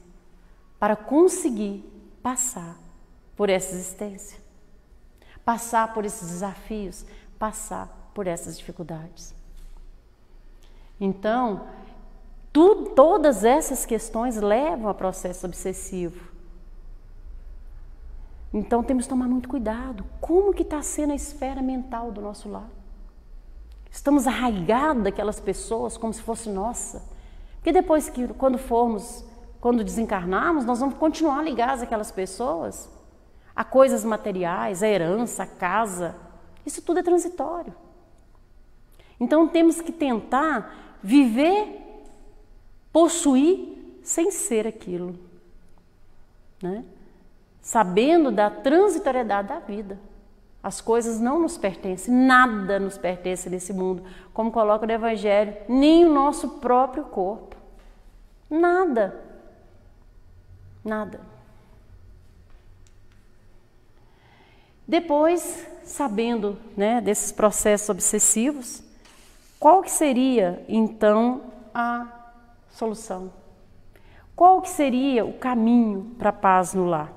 para conseguir passar por essa existência, passar por esses desafios, passar por essas dificuldades. Então, todas essas questões levam a processo obsessivo. Então, temos que tomar muito cuidado. Como que está sendo a esfera mental do nosso lar? Estamos arraigados daquelas pessoas como se fosse nossa. Porque depois que, quando desencarnarmos, nós vamos continuar ligados àquelas pessoas, a coisas materiais, a herança, a casa. Isso tudo é transitório. Então, temos que tentar viver, possuir, sem ser aquilo, né? Sabendo da transitoriedade da vida. As coisas não nos pertencem, nada nos pertence nesse mundo, como coloca no Evangelho, nem o nosso próprio corpo. Nada. Nada. Depois, sabendo, né, desses processos obsessivos, qual que seria, então, a solução? Qual que seria o caminho para a paz no lar?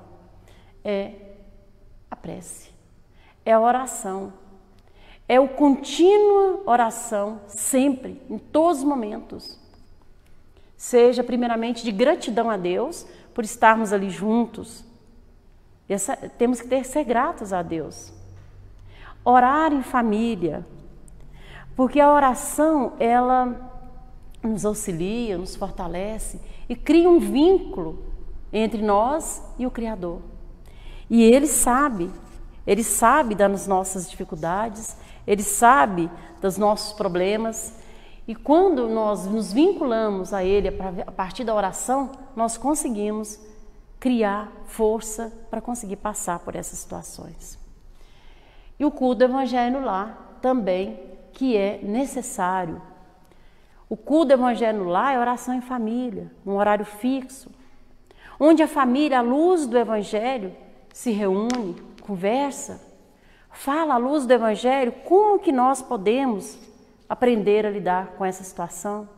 É a prece, é a oração, é o contínua oração, sempre, em todos os momentos. Seja primeiramente de gratidão a Deus por estarmos ali juntos. Temos que ser gratos a Deus. Orar em família, porque a oração, ela nos auxilia, nos fortalece e cria um vínculo entre nós e o Criador. E Ele sabe das nossas dificuldades, Ele sabe dos nossos problemas. E quando nós nos vinculamos a Ele a partir da oração, nós conseguimos criar força para conseguir passar por essas situações. E o culto do Evangelho no lar também, que é necessário. O culto do Evangelho no lar é oração em família, num horário fixo, onde a família, à luz do Evangelho, se reúne, conversa, fala à luz do Evangelho como que nós podemos aprender a lidar com essa situação.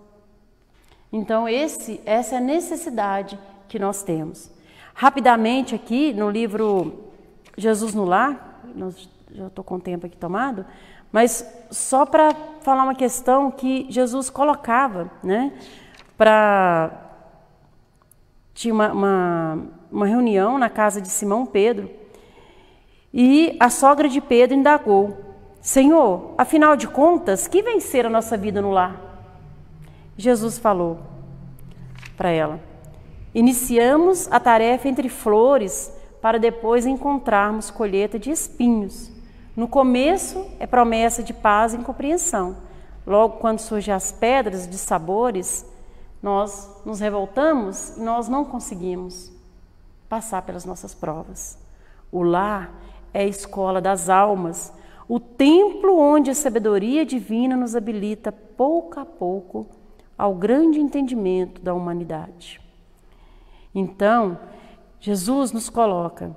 Então, essa é a necessidade que nós temos. Rapidamente aqui, no livro Jesus no lar, já estou com o tempo aqui tomado, mas só para falar uma questão que Jesus colocava, né? Tinha uma reunião na casa de Simão Pedro e a sogra de Pedro indagou: Senhor, afinal de contas, que vem ser a nossa vida no lar? Jesus falou para ela: iniciamos a tarefa entre flores para depois encontrarmos colheita de espinhos. No começo é promessa de paz e compreensão. Logo, quando surgem as pedras de sabores, nós nos revoltamos e nós não conseguimos passar pelas nossas provas. O lar é a escola das almas, o templo onde a sabedoria divina nos habilita pouco a pouco ao grande entendimento da humanidade. Então, Jesus nos coloca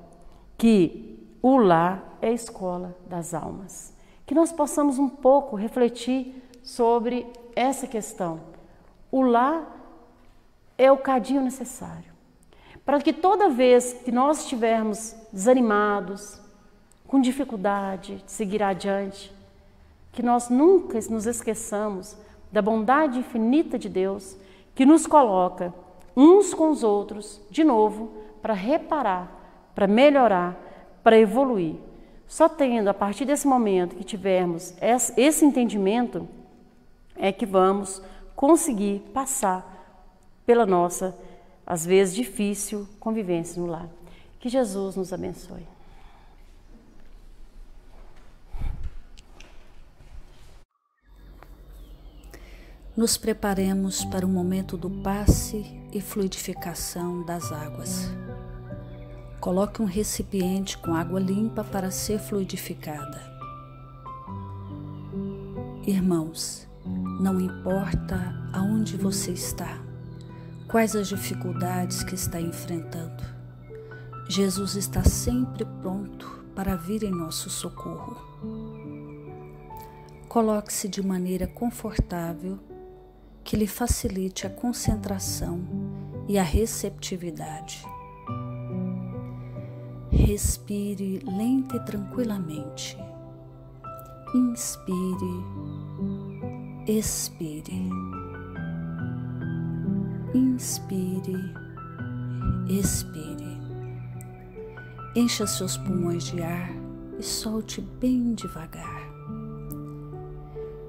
que o lar é a escola das almas. Que nós possamos um pouco refletir sobre essa questão. O lar é o cadinho necessário para que toda vez que nós estivermos desanimados, com dificuldade de seguir adiante, que nós nunca nos esqueçamos da bondade infinita de Deus que nos coloca uns com os outros de novo para reparar, para melhorar, para evoluir. Só tendo, a partir desse momento que tivermos esse entendimento, é que vamos conseguir passar pela nossa, às vezes, difícil convivência no lar. Que Jesus nos abençoe. Nos preparemos para o momento do passe e fluidificação das águas. Coloque um recipiente com água limpa para ser fluidificada. Irmãos, não importa aonde você está, quais as dificuldades que está enfrentando, Jesus está sempre pronto para vir em nosso socorro. Coloque-se de maneira confortável que lhe facilite a concentração e a receptividade. Respire lenta e tranquilamente. Inspire, expire. Inspire, expire. Encha seus pulmões de ar e solte bem devagar.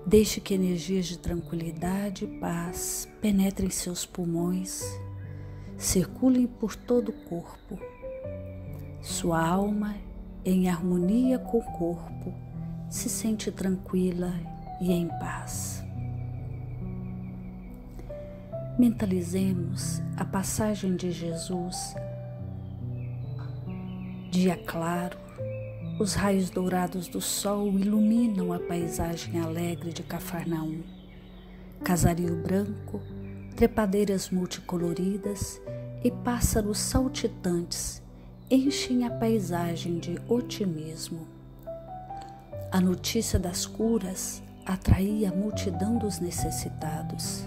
Deixe que energias de tranquilidade e paz penetrem seus pulmões, circulem por todo o corpo. Sua alma, em harmonia com o corpo, se sente tranquila e em paz. Mentalizemos a passagem de Jesus. Dia claro, os raios dourados do sol iluminam a paisagem alegre de Cafarnaum. Casario branco, trepadeiras multicoloridas e pássaros saltitantes enchem a paisagem de otimismo. A notícia das curas atraía a multidão dos necessitados.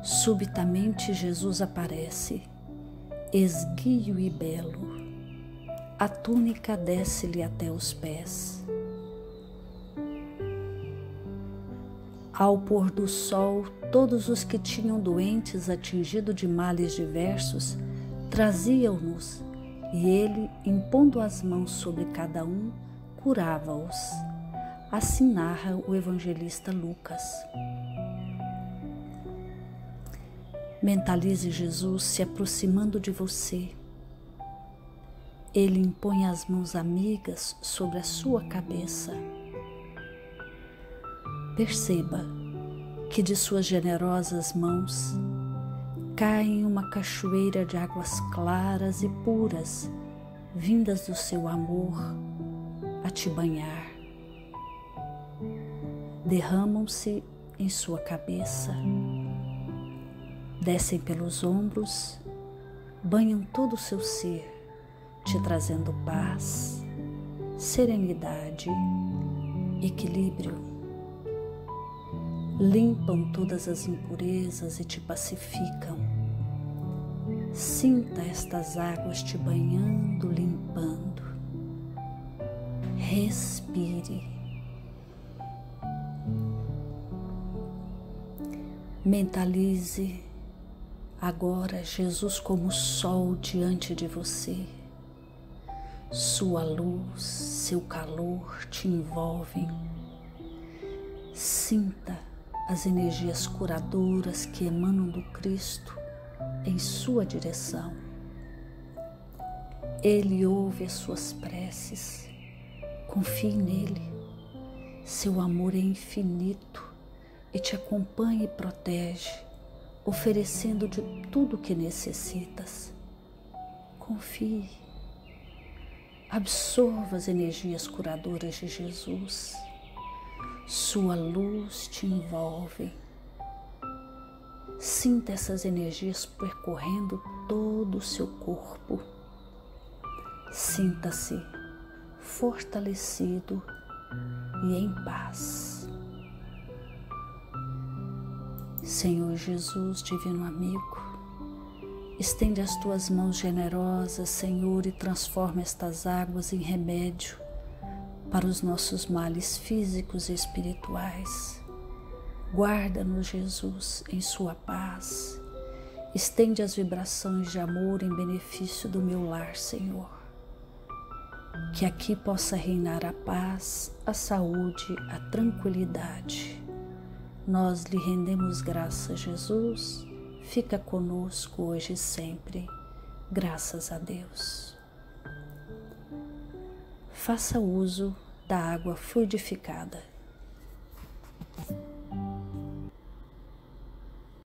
Subitamente Jesus aparece, esguio e belo. A túnica desce-lhe até os pés. Ao pôr do sol, todos os que tinham doentes atingidos de males diversos traziam-nos, e ele, impondo as mãos sobre cada um, curava-os. Assim narra o evangelista Lucas. Mentalize Jesus se aproximando de você. Ele impõe as mãos amigas sobre a sua cabeça. Perceba que de suas generosas mãos cai uma cachoeira de águas claras e puras, vindas do seu amor a te banhar. Derramam-se em sua cabeça, descem pelos ombros, banham todo o seu ser, te trazendo paz, serenidade, equilíbrio. Limpam todas as impurezas e te pacificam. Sinta estas águas te banhando, limpando. Respire. Mentalize agora Jesus como sol diante de você. Sua luz, seu calor te envolvem. Sinta as energias curadoras que emanam do Cristo em sua direção. Ele ouve as suas preces. Confie nele. Seu amor é infinito e te acompanha e protege, oferecendo de tudo o que necessitas. Confie. Absorva as energias curadoras de Jesus. Sua luz te envolve. Sinta essas energias percorrendo todo o seu corpo. Sinta-se fortalecido e em paz. Senhor Jesus, divino amigo, estende as tuas mãos generosas, Senhor, e transforma estas águas em remédio para os nossos males físicos e espirituais. Guarda-nos, Jesus, em sua paz. Estende as vibrações de amor em benefício do meu lar, Senhor. Que aqui possa reinar a paz, a saúde, a tranquilidade. Nós lhe rendemos graças, Jesus. Fica conosco hoje e sempre. Graças a Deus. Faça uso da água fluidificada.